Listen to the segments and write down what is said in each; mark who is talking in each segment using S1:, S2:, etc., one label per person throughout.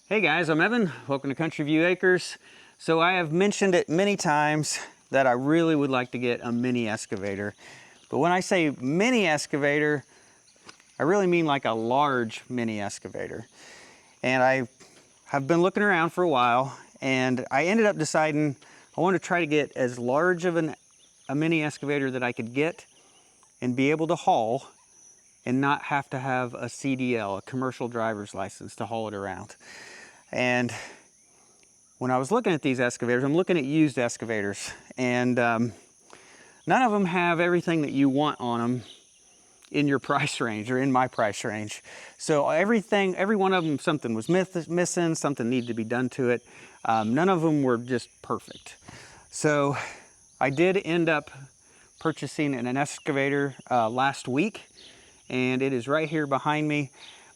S1: Hey guys, I'm Evan. Welcome to Country View Acres. So I have mentioned it many times that I really would like to get a mini excavator. But when I say mini excavator, I really mean like a large mini excavator. And I have been looking around for a while, and I ended up deciding I want to try to get as large of a mini excavator that I could get and be able to haul and not have to have a CDL, a commercial driver's license, to haul it around. And when I was looking at these excavators, I'm looking at used excavators, and none of them have everything that you want on them in your price range or in my price range. So every one of them, something was missing, something needed to be done to it. None of them were just perfect. So I did end up purchasing an excavator last week, and it is right here behind me.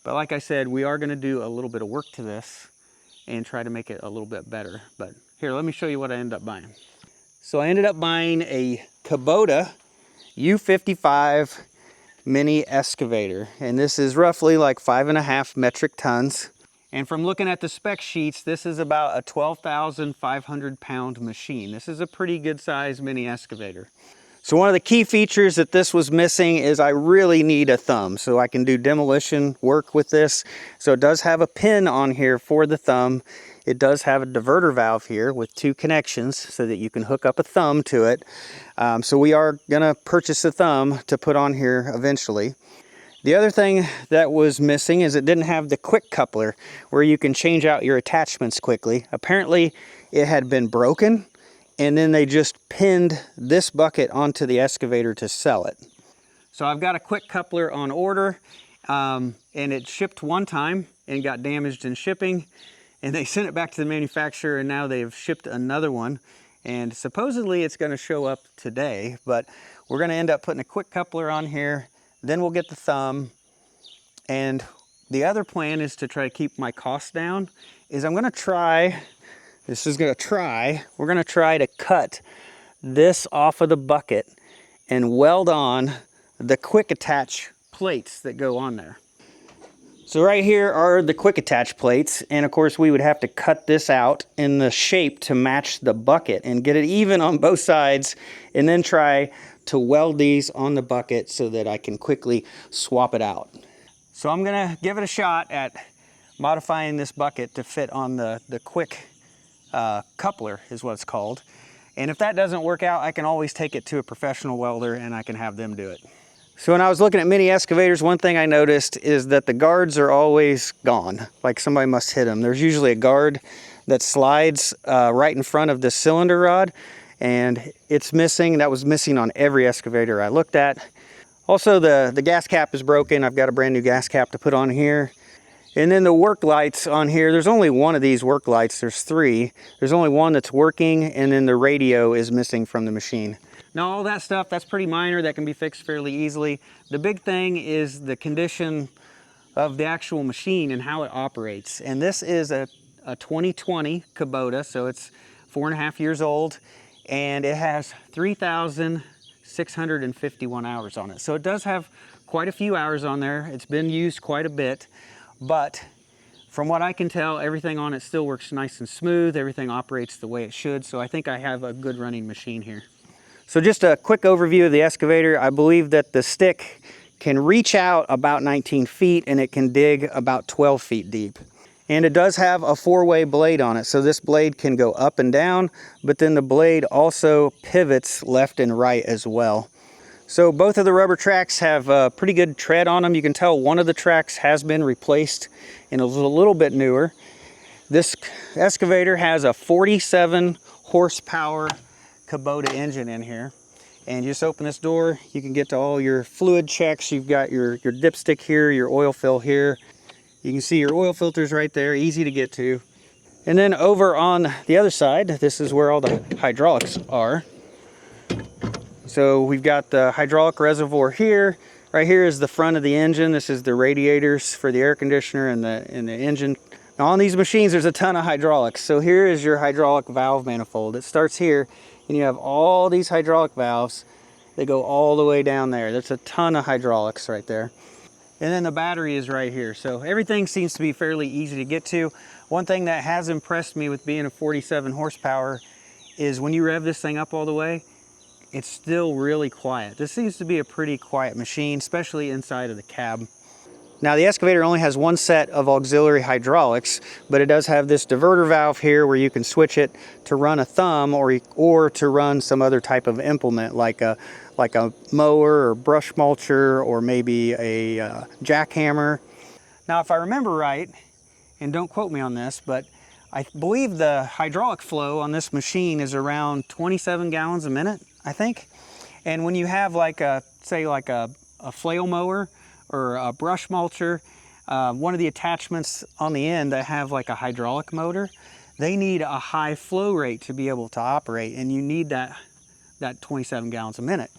S1: But like I said, we are going to do a little bit of work to this and try to make it a little bit better. But here, let me show you what I ended up buying. So I ended up buying a Kubota U55 mini excavator, and this is roughly like 5.5 metric tons. And from looking at the spec sheets, this is about a 12,500 pound machine. This is a pretty good size mini excavator. So one of the key features that this was missing is I really need a thumb so I can do demolition work with this. So it does have a pin on here for the thumb. It does have a diverter valve here with 2 connections so that you can hook up a thumb to it. So we are gonna purchase a thumb to put on here eventually. The other thing that was missing is it didn't have the quick coupler where you can change out your attachments quickly. Apparently it had been broken, and then they just pinned this bucket onto the excavator to sell it. So I've got a quick coupler on order, and it shipped one time and got damaged in shipping, and they sent it back to the manufacturer, and now they've shipped another one, and supposedly it's going to show up today. But we're going to end up putting a quick coupler on here, then we'll get the thumb. And the other plan is to try to keep my costs down. We're going to try to cut this off of the bucket and weld on the quick attach plates that go on there. So right here are the quick attach plates, and of course we would have to cut this out in the shape to match the bucket and get it even on both sides, and then try to weld these on the bucket so that I can quickly swap it out. So I'm gonna give it a shot at modifying this bucket to fit on the quick coupler is what it's called. And if that doesn't work out, I can always take it to a professional welder and I can have them do it. So when I was looking at mini excavators, one thing I noticed is that the guards are always gone, like somebody must hit them. There's usually a guard that slides right in front of the cylinder rod, and it's missing. That was missing on every excavator I looked at. Also, the gas cap is broken. I've got a brand new gas cap to put on here. And then the work lights on here, there's only one of these work lights. There's 3. There's only one that's working, and then the radio is missing from the machine. Now all that stuff, that's pretty minor. That can be fixed fairly easily. The big thing is the condition of the actual machine and how it operates. And this is a 2020 Kubota, so it's 4.5 years old, and it has 3,651 hours on it. So it does have quite a few hours on there. It's been used quite a bit. But from what I can tell, everything on it still works nice and smooth. Everything operates the way it should. So I think I have a good running machine here. So just a quick overview of the excavator. I believe that the stick can reach out about 19 feet and it can dig about 12 feet deep. And it does have a 4-way blade on it. So this blade can go up and down, but then the blade also pivots left and right as well. So both of the rubber tracks have a pretty good tread on them. You can tell one of the tracks has been replaced and is a little bit newer. This excavator has a 47 horsepower Kubota engine in here. And you just open this door, you can get to all your fluid checks. You've got your dipstick here, your oil fill here. You can see your oil filters right there, easy to get to. And then over on the other side, this is where all the hydraulics are. So we've got the hydraulic reservoir here. Right here is the front of the engine. This is the radiators for the air conditioner and the engine. Now on these machines, there's a ton of hydraulics. So here is your hydraulic valve manifold. It starts here, and you have all these hydraulic valves. They go all the way down there. There's a ton of hydraulics right there. And then the battery is right here. So everything seems to be fairly easy to get to. One thing that has impressed me with being a 47 horsepower is when you rev this thing up all the way, it's still really quiet. This seems to be a pretty quiet machine, especially inside of the cab. Now the excavator only has one set of auxiliary hydraulics, but it does have this diverter valve here where you can switch it to run a thumb or to run some other type of implement like a mower or brush mulcher or maybe a jackhammer. Now if I remember right, and don't quote me on this, but I believe the hydraulic flow on this machine is around 27 gallons a minute, I think. And when you have like a, say like a flail mower or a brush mulcher, one of the attachments on the end that have like a hydraulic motor, they need a high flow rate to be able to operate, and you need that 27 gallons a minute.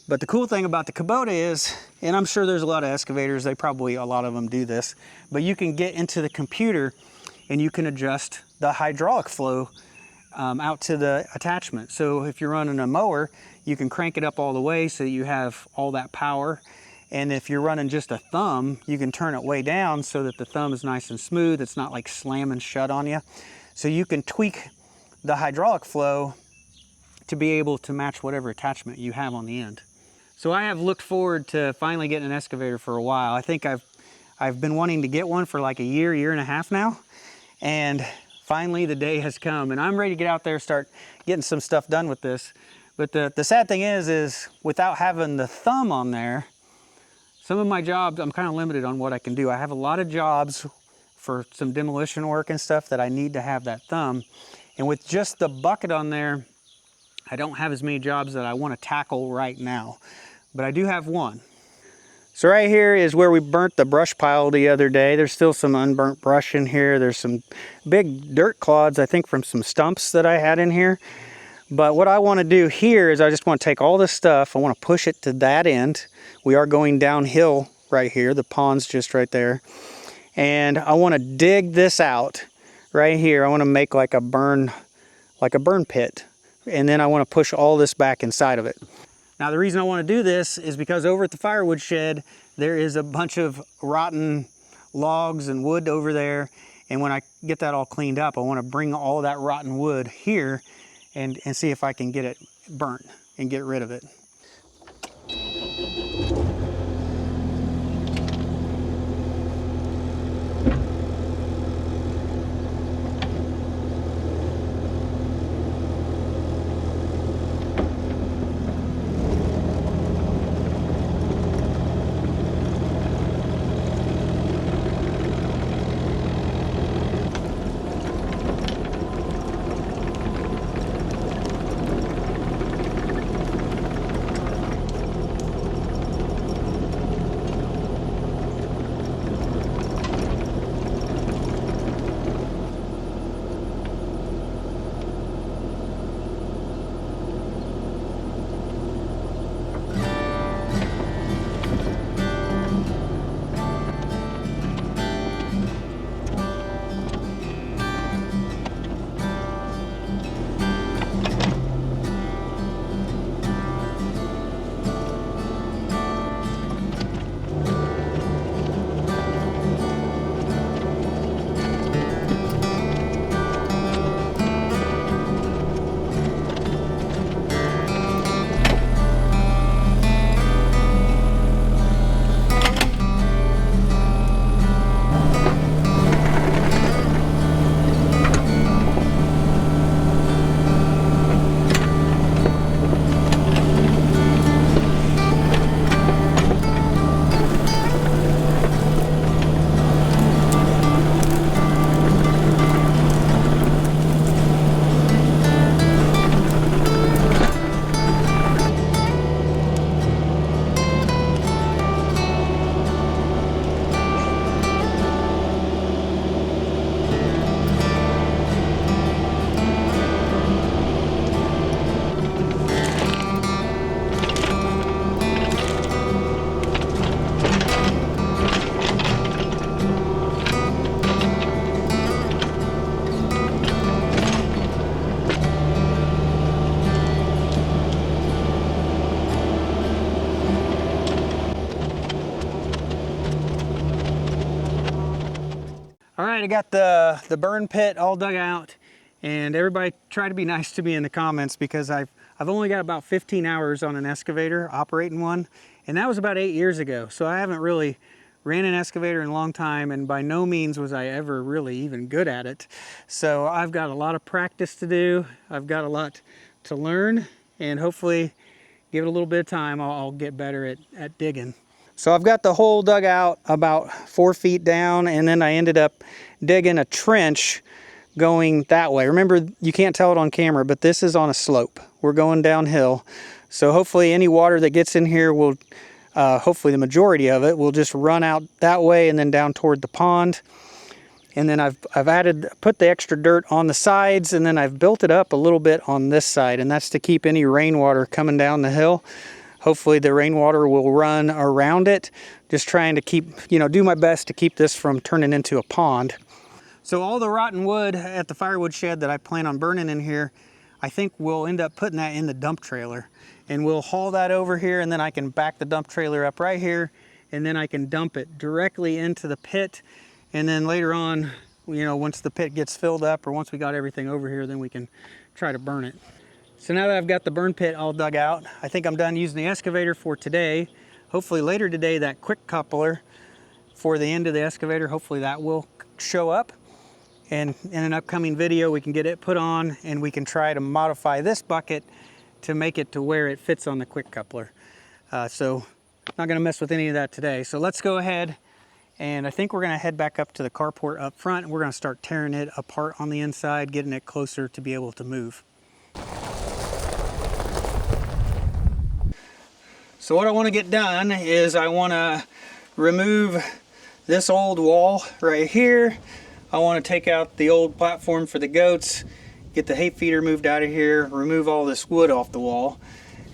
S1: But the cool thing about the Kubota is, and I'm sure there's a lot of excavators, a lot of them do this, but you can get into the computer and you can adjust the hydraulic flow out to the attachment. So if you're running a mower, you can crank it up all the way so you have all that power. And if you're running just a thumb, you can turn it way down so that the thumb is nice and smooth. It's not like slamming shut on you. So you can tweak the hydraulic flow to be able to match whatever attachment you have on the end. So I have looked forward to finally getting an excavator for a while. I think I've been wanting to get one for like a year and a half now. And finally the day has come, and I'm ready to get out there and start getting some stuff done with this. But the sad thing is without having the thumb on there, some of my jobs, I'm kind of limited on what I can do. I have a lot of jobs for some demolition work and stuff that I need to have that thumb. And with just the bucket on there, I don't have as many jobs that I want to tackle right now, but I do have one. So right here is where we burnt the brush pile the other day. There's still some unburnt brush in here. There's some big dirt clods, I think from some stumps that I had in here. But what I want to do here is I just want to take all this stuff, I want to push it to that end. We are going downhill right here. The pond's just right there. And I want to dig this out right here. I want to make like a burn pit. And then I want to push all this back inside of it. Now the reason I want to do this is because over at the firewood shed, there is a bunch of rotten logs and wood over there. And when I get that all cleaned up, I want to bring all that rotten wood here and see if I can get it burnt and get rid of it. right, I got the burn pit all dug out, and everybody try to be nice to me in the comments because I've only got about 15 hours on an excavator operating one, and that was about 8 years ago. So I haven't really ran an excavator in a long time, and by no means was I ever really even good at it. So I've got a lot of practice to do. I've got a lot to learn, and hopefully give it a little bit of time, I'll get better at digging. So I've got the hole dug out about 4 feet down, and then I ended up digging a trench going that way. Remember, you can't tell it on camera, but this is on a slope. We're going downhill. So hopefully any water that gets in here will, hopefully the majority of it will just run out that way and then down toward the pond. And then I've put the extra dirt on the sides, and then I've built it up a little bit on this side, and that's to keep any rainwater coming down the hill. Hopefully the rainwater will run around it. Just trying to keep, do my best to keep this from turning into a pond. So all the rotten wood at the firewood shed that I plan on burning in here, I think we'll end up putting that in the dump trailer. And we'll haul that over here, and then I can back the dump trailer up right here, and then I can dump it directly into the pit. And then later on, once the pit gets filled up, or once we got everything over here, then we can try to burn it. So now that I've got the burn pit all dug out, I think I'm done using the excavator for today. Hopefully later today, that quick coupler for the end of the excavator, hopefully that will show up. And in an upcoming video, we can get it put on, and we can try to modify this bucket to make it to where it fits on the quick coupler. So not gonna mess with any of that today. So let's go ahead, and I think we're gonna head back up to the carport up front, and we're gonna start tearing it apart on the inside, getting it closer to be able to move. So what I want to get done is I want to remove this old wall right here. I want to take out the old platform for the goats, get the hay feeder moved out of here, remove all this wood off the wall.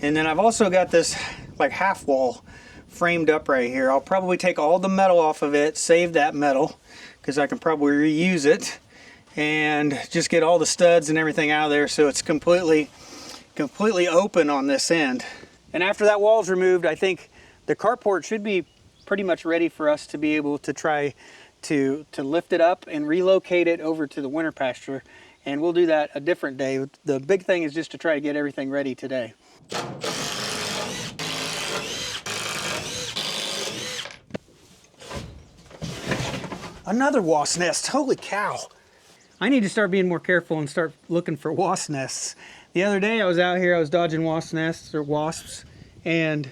S1: And then I've also got this like half wall framed up right here. I'll probably take all the metal off of it, save that metal because I can probably reuse it, and just get all the studs and everything out of there so it's completely open on this end. And after that wall's removed, I think the carport should be pretty much ready for us to be able to try to lift it up and relocate it over to the winter pasture. And we'll do that a different day. The big thing is just to try to get everything ready today. Another wasp nest, holy cow. I need to start being more careful and start looking for wasp nests. The other day I was out here, I was dodging wasp nests or wasps, and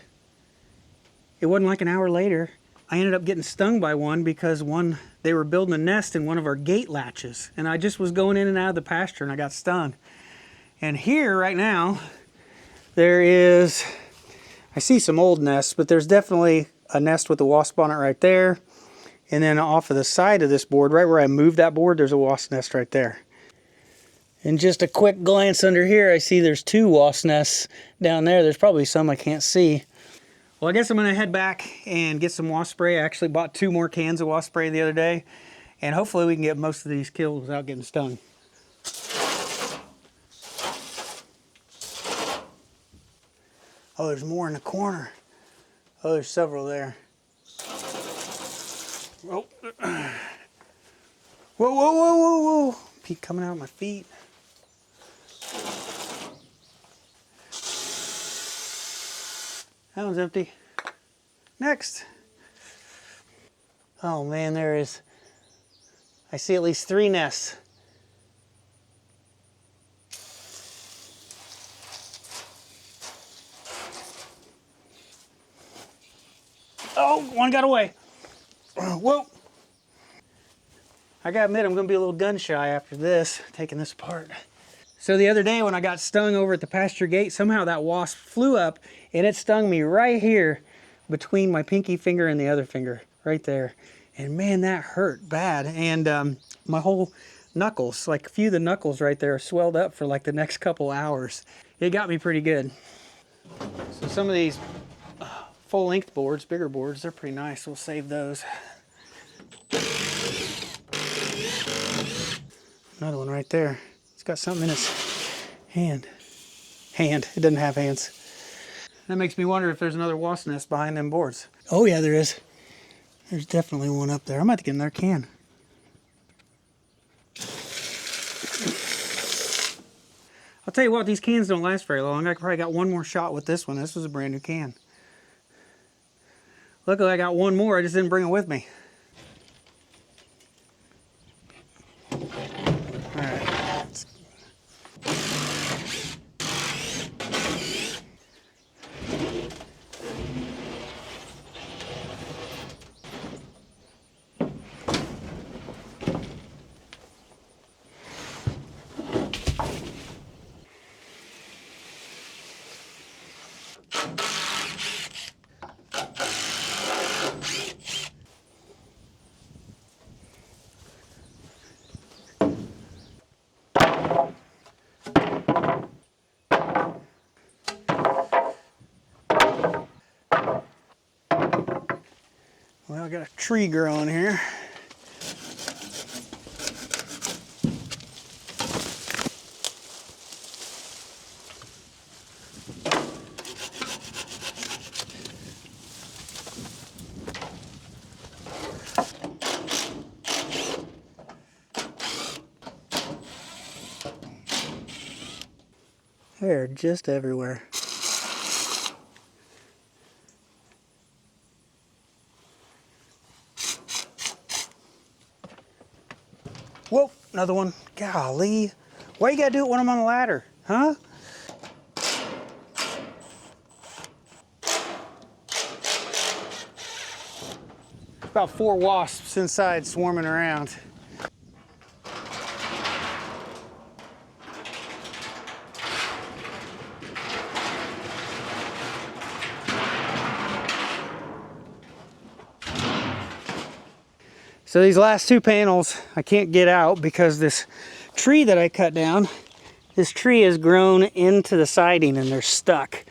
S1: it wasn't like an hour later, I ended up getting stung by one because they were building a nest in one of our gate latches, and I just was going in and out of the pasture and I got stung. And here right now, I see some old nests, but there's definitely a nest with a wasp on it right there. And then off of the side of this board, right where I moved that board, there's a wasp nest right there. And just a quick glance under here, I see there's 2 wasp nests down there. There's probably some I can't see. Well, I guess I'm gonna head back and get some wasp spray. I actually bought 2 more cans of wasp spray the other day, and hopefully we can get most of these killed without getting stung. Oh, there's more in the corner. Oh, there's several there. Oh. Whoa, whoa, whoa, whoa, whoa. Keep coming out of my feet. That one's empty. Next. Oh man, I see at least 3 nests. Oh, one got away. Whoa. I gotta admit, I'm gonna be a little gun shy after this, taking this apart. So the other day when I got stung over at the pasture gate, somehow that wasp flew up and it stung me right here between my pinky finger and the other finger, right there. And man, that hurt bad. And my whole knuckles, like a few of the knuckles right there, swelled up for like the next couple hours. It got me pretty good. So some of these full-length boards, bigger boards, they're pretty nice. We'll save those. Another one right there. It's got something in its hand. It doesn't have hands. That makes me wonder if there's another wasp nest behind them boards. Oh yeah, there is. There's definitely one up there. I'm about to get another can. I'll tell you what, these cans don't last very long. I probably got one more shot with this one. This was a brand new can. Luckily I got one more, I just didn't bring it with me. Alright. Well, I got a tree growing here. They're just everywhere. Whoa, another one. Golly. Why you gotta do it when I'm on a ladder, huh? About 4 wasps inside swarming around. So these last 2 panels I can't get out because this tree that I cut down, this tree has grown into the siding and they're stuck.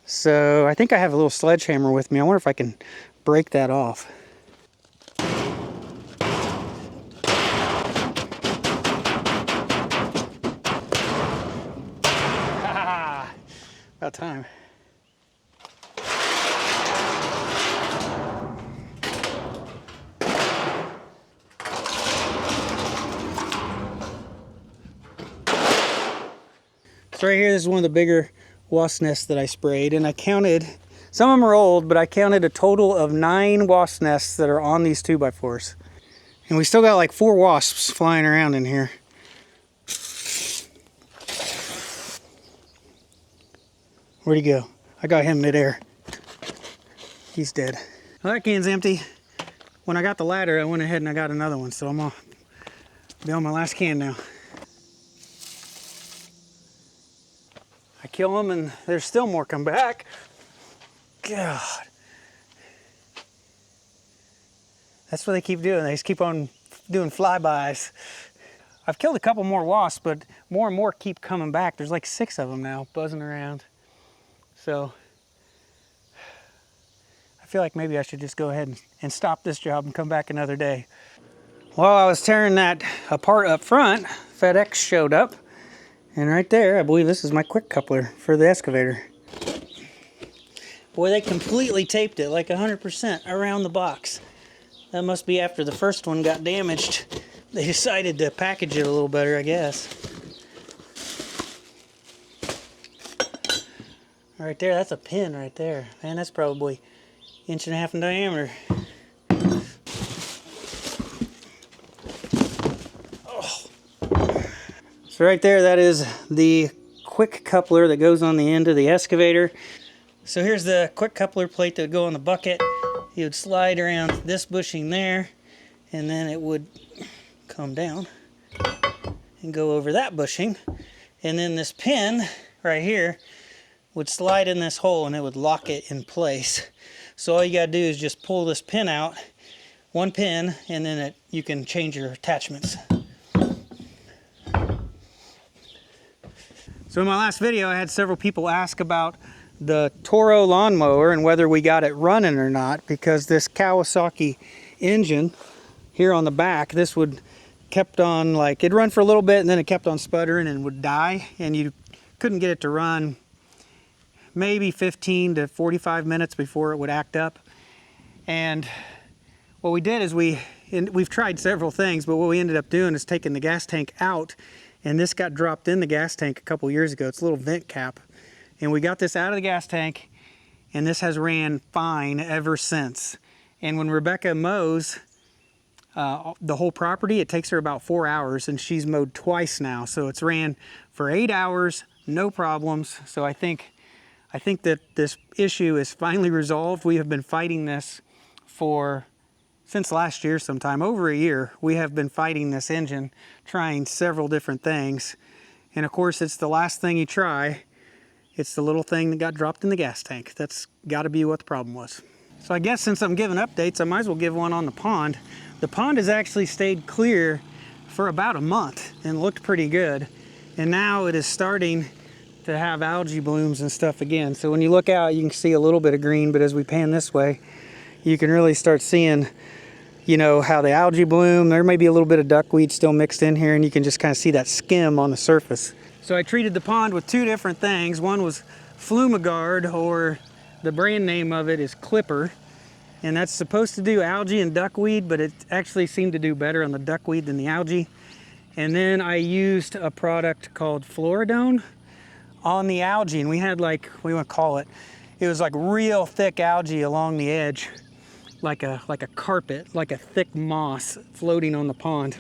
S1: So I think I have a little sledgehammer with me. I wonder if I can break that off. About time. So right here, this is one of the bigger wasp nests that I sprayed, and I counted, some of them are old, but I counted a total of 9 wasp nests that are on these 2x4s. And we still got like 4 wasps flying around in here. Where'd he go? I got him midair. He's dead. Well, that can's empty. When I got the ladder, I went ahead and I got another one, so I'm gonna be on my last can now. I kill them and there's still more come back. God. That's what they keep doing. They just keep on doing flybys. I've killed a couple more wasps, but more and more keep coming back. There's like 6 of them now buzzing around. So I feel like maybe I should just go ahead and stop this job and come back another day. While I was tearing that apart up front, FedEx showed up. And right there, I believe this is my quick coupler for the excavator. Boy, they completely taped it, like 100% around the box. That must be after the first one got damaged. They decided to package it a little better, I guess. Right there, that's a pin right there. Man, that's probably 1.5 inches in diameter. Oh. So right there, that is the quick coupler that goes on the end of the excavator. So here's the quick coupler plate that would go on the bucket. You would slide around this bushing there, and then it would come down and go over that bushing. And then this pin right here would slide in this hole and it would lock it in place. So all you gotta do is just pull this pin out, one pin, and then you can change your attachments. So in my last video, I had several people ask about the Toro lawnmower and whether we got it running or not, because this Kawasaki engine here on the back, this would kept on, like, it'd run for a little bit and then it kept on sputtering and would die, and you couldn't get it to run maybe 15 to 45 minutes before it would act up. And what we did is we've tried several things, but what we ended up doing is taking the gas tank out and this got dropped in the gas tank a couple years ago. It's a little vent cap, and we got this out of the gas tank, and this has ran fine ever since. And when Rebecca mows the whole property, it takes her about 4 hours, and she's mowed twice now. So it's ran for 8 hours, no problems. So I think that this issue is finally resolved. We have been fighting this since last year sometime, over a year. We have been fighting this engine, trying several different things. And of course, it's the last thing you try. It's the little thing that got dropped in the gas tank. That's got to be what the problem was. So I guess since I'm giving updates, I might as well give one on the pond. The pond has actually stayed clear for about a month and looked pretty good. And now it is starting to have algae blooms and stuff again. So when you look out, you can see a little bit of green, but as we pan this way, you can really start seeing, you know, how the algae bloom. There may be a little bit of duckweed still mixed in here, and you can just kind of see that skim on the surface. So I treated the pond with two different things. One was Flumigard, or the brand name of it is Clipper, and that's supposed to do algae and duckweed, but it actually seemed to do better on the duckweed than the algae. And then I used a product called Floridone on the algae, and we had, like, what do you want to call it? It was like real thick algae along the edge, like a carpet, like a thick moss floating on the pond.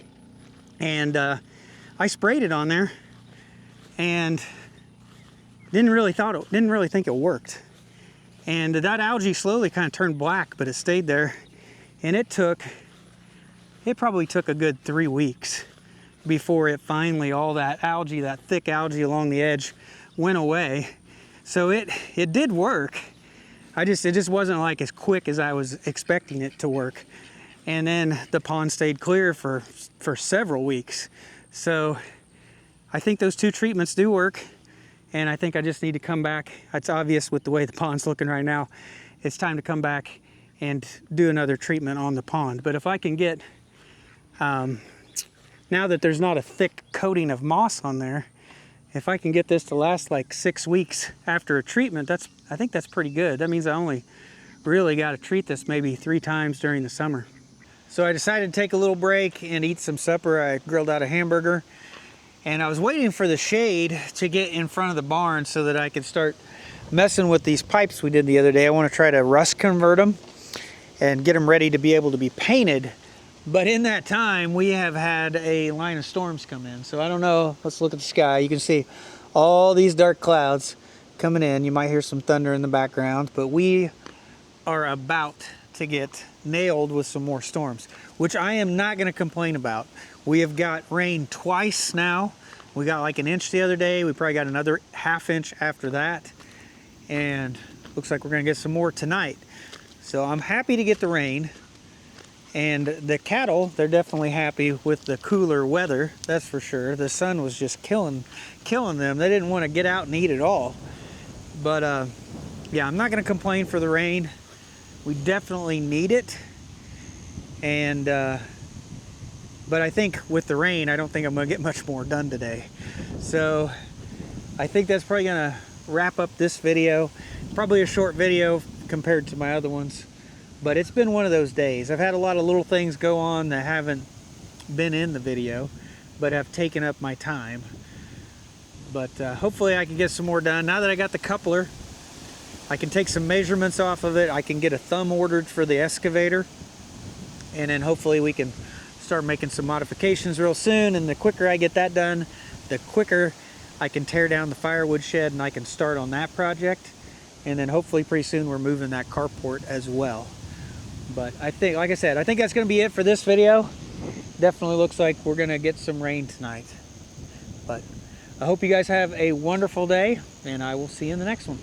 S1: And I sprayed it on there, and didn't really think it worked. And that algae slowly kind of turned black, but it stayed there. And it probably took a good 3 weeks before it finally, all that algae, that thick algae along the edge, went away. So it did work. It just wasn't like as quick as I was expecting it to work. And then the pond stayed clear for several weeks. So I think those two treatments do work. And I think I just need to come back. It's obvious with the way the pond's looking right now. It's time to come back and do another treatment on the pond. But if I can get, now that there's not a thick coating of moss on there, if I can get this to last like 6 weeks after a treatment, I think that's pretty good. That means I only really got to treat this maybe 3 times during the summer. So I decided to take a little break and eat some supper. I grilled out a hamburger. And I was waiting for the shade to get in front of the barn so that I could start messing with these pipes we did the other day. I want to try to rust convert them and get them ready to be able to be painted. But in that time, we have had a line of storms come in. So I don't know. Let's look at the sky. You can see all these dark clouds coming in. You might hear some thunder in the background, but we are about to get nailed with some more storms, which I am not going to complain about. We have got rain twice now. We got like 1 inch the other day. We probably got another 1/2 inch after that. And looks like we're gonna get some more tonight. So I'm happy to get the rain. And the cattle, they're definitely happy with the cooler weather, that's for sure. The sun was just killing them. They didn't want to get out and eat at all. But yeah, I'm not gonna complain for the rain. We definitely need it. And but I think with the rain, I don't think I'm gonna get much more done today. So I think that's probably gonna wrap up this video. Probably a short video compared to my other ones, but it's been one of those days. I've had a lot of little things go on that haven't been in the video, but have taken up my time. But hopefully I can get some more done. Now that I got the coupler, I can take some measurements off of it. I can get a thumb ordered for the excavator, and then hopefully we can start making some modifications real soon. And the quicker I get that done, the quicker I can tear down the firewood shed and I can start on that project. And then hopefully pretty soon we're moving that carport as well. But I think, like I said, I think that's going to be it for this video. Definitely looks like we're going to get some rain tonight. But I hope you guys have a wonderful day, and I will see you in the next one.